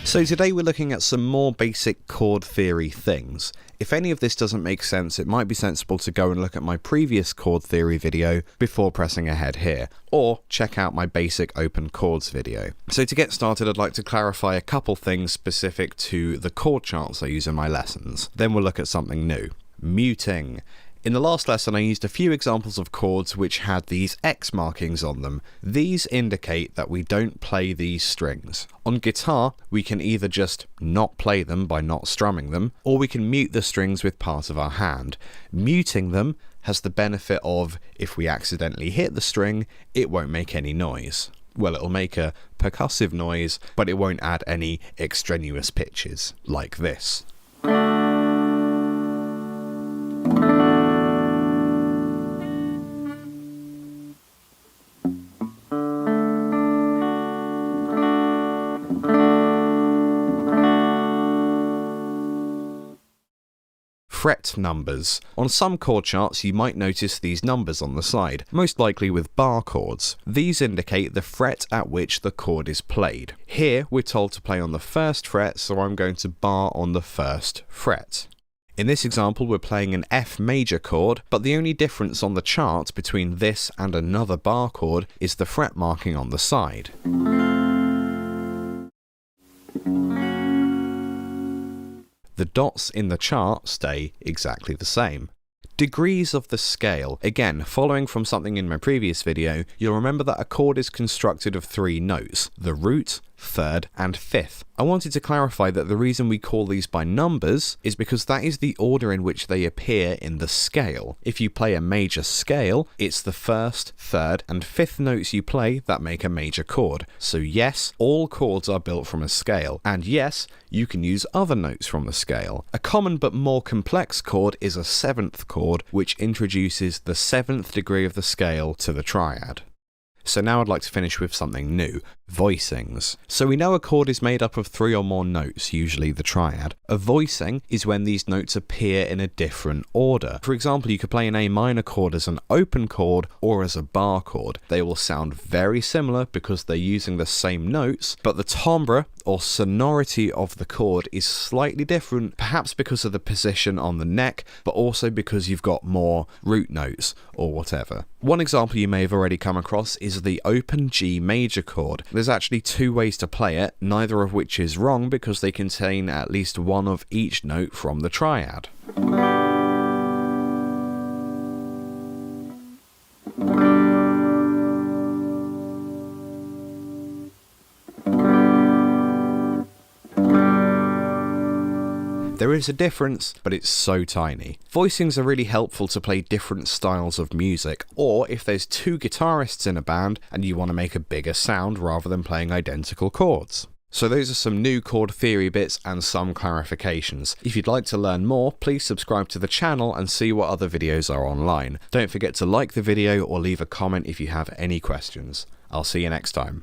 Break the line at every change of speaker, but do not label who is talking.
So today we're looking at some more basic chord theory things. If any of this doesn't make sense, it might be sensible to go and look at my previous chord theory video before pressing ahead here, or check out my basic open chords video. So to get started, I'd like to clarify a couple things specific to the chord charts I use in my lessons. Then we'll look at something new. Muting. In the last lesson I used a few examples of chords which had these X markings on them. These indicate that we don't play these strings. On guitar we can either just not play them by not strumming them, or we can mute the strings with part of our hand. Muting them has the benefit of, if we accidentally hit the string, it won't make any noise. Well, it'll make a percussive noise, but it won't add any extraneous pitches, like this. Fret numbers. On some chord charts you might notice these numbers on the side, most likely with bar chords. These indicate the fret at which the chord is played. Here we're told to play on the first fret, so I'm going to bar on the first fret. In this example we're playing an F major chord, but the only difference on the chart between this and another bar chord is the fret marking on the side. The dots in the chart stay exactly the same. Degrees of the scale. Again, following from something in my previous video, you'll remember that a chord is constructed of 3 notes, the root, third and fifth. I wanted to clarify that the reason we call these by numbers is because that is the order in which they appear in the scale. If you play a major scale, it's the first, third and fifth notes you play that make a major chord. So yes, all chords are built from a scale, and yes, you can use other notes from the scale. A common but more complex chord is a 7th chord, which introduces the 7th degree of the scale to the triad. So now I'd like to finish with something new, voicings. So we know a chord is made up of 3 or more notes, usually the triad. A voicing is when these notes appear in a different order. For example, you could play an A minor chord as an open chord or as a bar chord. They will sound very similar because they're using the same notes, but the timbre or sonority of the chord is slightly different, perhaps because of the position on the neck, but also because you've got more root notes or whatever. One example you may have already come across is the open G major chord. There's actually 2 ways to play it, neither of which is wrong because they contain at least one of each note from the triad. There is a difference, but it's so tiny. Voicings are really helpful to play different styles of music, or if there's 2 guitarists in a band and you want to make a bigger sound rather than playing identical chords. So those are some new chord theory bits and some clarifications. If you'd like to learn more, please subscribe to the channel and see what other videos are online. Don't forget to like the video or leave a comment if you have any questions. I'll see you next time.